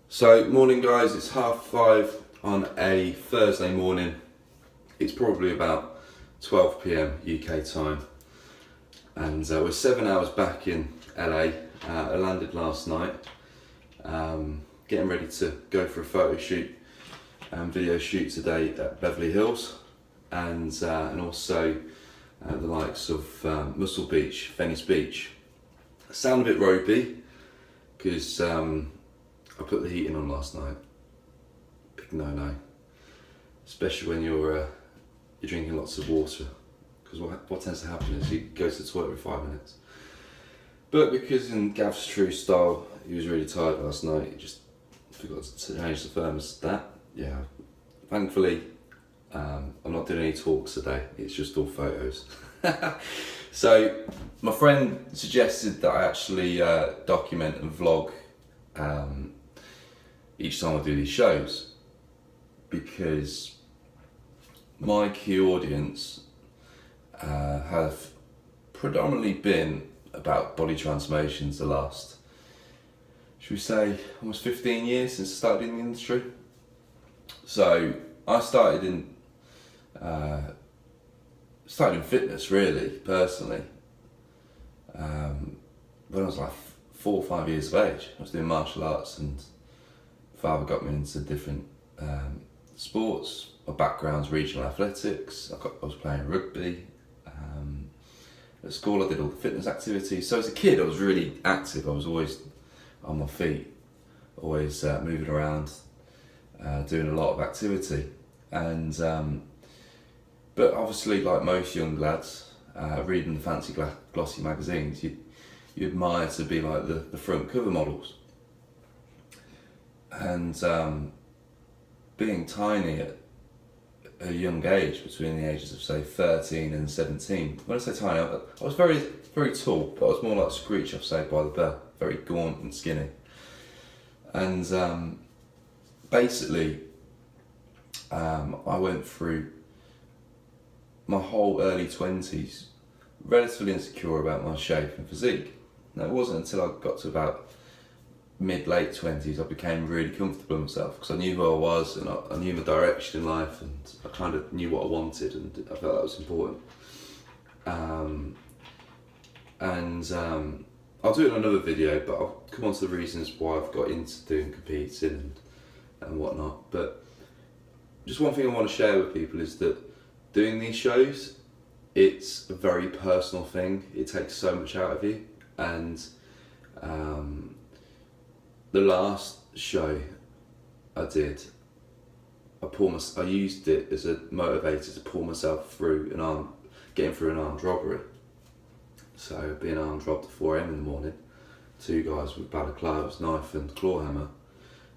So, morning guys, it's 5:30 on a Thursday morning. It's probably about 12 p.m. UK time, and we're 7 hours back in LA. I landed last night, getting ready to go for a photo shoot and video shoot today at Beverly Hills, and also the likes of Muscle Beach, Venice Beach. I sound a bit ropey because I put the heating on last night. Big no-no, especially when you're drinking lots of water, because what tends to happen is you go to the toilet every 5 minutes. But because in Gav's true style, he was really tired last night, he just forgot to change the thermostat. Yeah, thankfully I'm not doing any talks today, it's just all photos. So my friend suggested that I actually document and vlog each time I do these shows, because my key audience have predominantly been about body transformations the last, should we say, almost 15 years since I started in the industry. So I started in fitness really, personally, when I was like 4 or 5 years of age. I was doing martial arts and father got me into different sports. My background's regional athletics. I was playing rugby. At school I did all the fitness activities. So as a kid I was really active. I was always on my feet, always moving around, doing a lot of activity. And but obviously, like most young lads, reading the fancy glossy magazines, you admire to be like the front cover models. And being tiny at a young age, between the ages of say 13 and 17, when I say tiny, I was very, very tall, but I was more like Screech off Saved by the Bell, very gaunt and skinny. And basically, I went through my whole early 20s relatively insecure about my shape and physique. Now, it wasn't until I got to about mid-late 20s I became really comfortable with myself, because I knew who I was and I knew my direction in life, and I kind of knew what I wanted, and I felt that was important. I'll do it in another video, but I'll come on to the reasons why I've got into doing competing and whatnot. But just one thing I want to share with people is that doing these shows, it's a very personal thing. It takes so much out of you, and the last show I did, I used it as a motivator to pull myself through getting through an armed robbery. So being armed robbed at 4 a.m. in the morning, 2 guys with balaclavas, knife and claw hammer.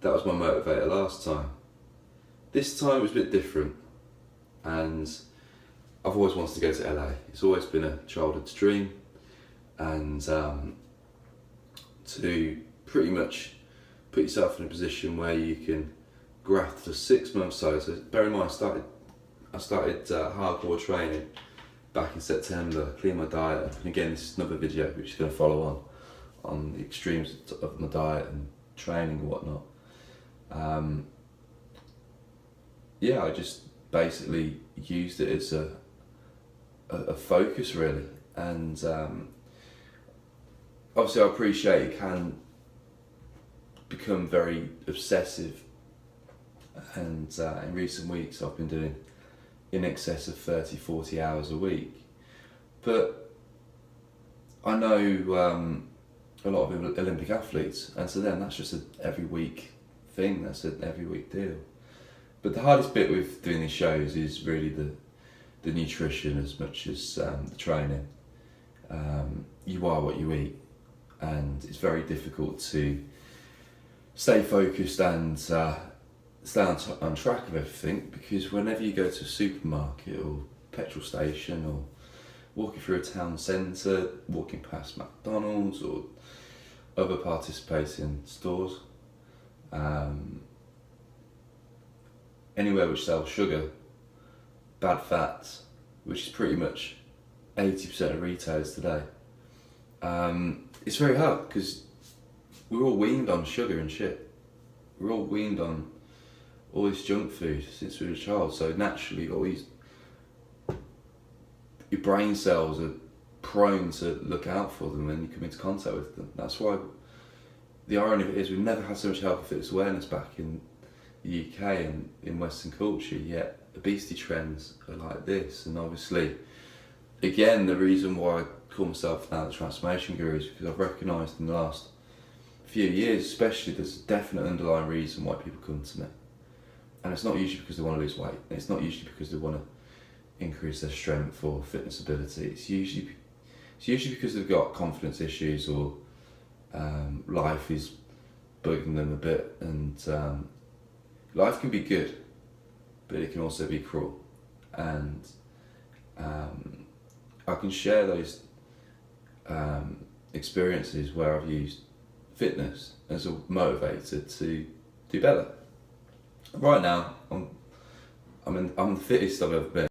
That was my motivator last time. This time it was a bit different, and I've always wanted to go to LA. It's always been a childhood dream, and to pretty much put yourself in a position where you can graft for 6 months. So bear in mind, I started hardcore training back in September, clean my diet, and again this is another video which is going to follow on the extremes of my diet and training and whatnot. Yeah, I just basically used it as a focus really, and obviously I appreciate it can become very obsessive, and in recent weeks I've been doing in excess of 30-40 hours a week. But I know a lot of Olympic athletes, and to them that's just an every week thing, that's an every week deal. But the hardest bit with doing these shows is really the nutrition as much as the training. You are what you eat, and it's very difficult to stay focused and stay on track of everything, because whenever you go to a supermarket or petrol station, or walking through a town centre, walking past McDonald's or other participating stores, anywhere which sells sugar, bad fats, which is pretty much 80% of retailers today, it's very hard because we're all weaned on sugar and shit. we're all weaned on all this junk food since we were a child, so naturally your brain cells are prone to look out for them when you come into contact with them. That's why the irony of it is we've never had so much health and fitness awareness back in the UK and in Western culture, yet obesity trends are like this. And obviously, again, the reason why I call myself now the transformation guru is because I've recognised in the last few years especially there's a definite underlying reason why people come to me. And it's not usually because they want to lose weight, and it's not usually because they want to increase their strength or fitness ability. It's usually because they've got confidence issues or life is bugging them a bit, and life can be good, but it can also be cruel. And I can share those experiences where I've used fitness as a motivator to do better. Right now, I'm the fittest I've ever been.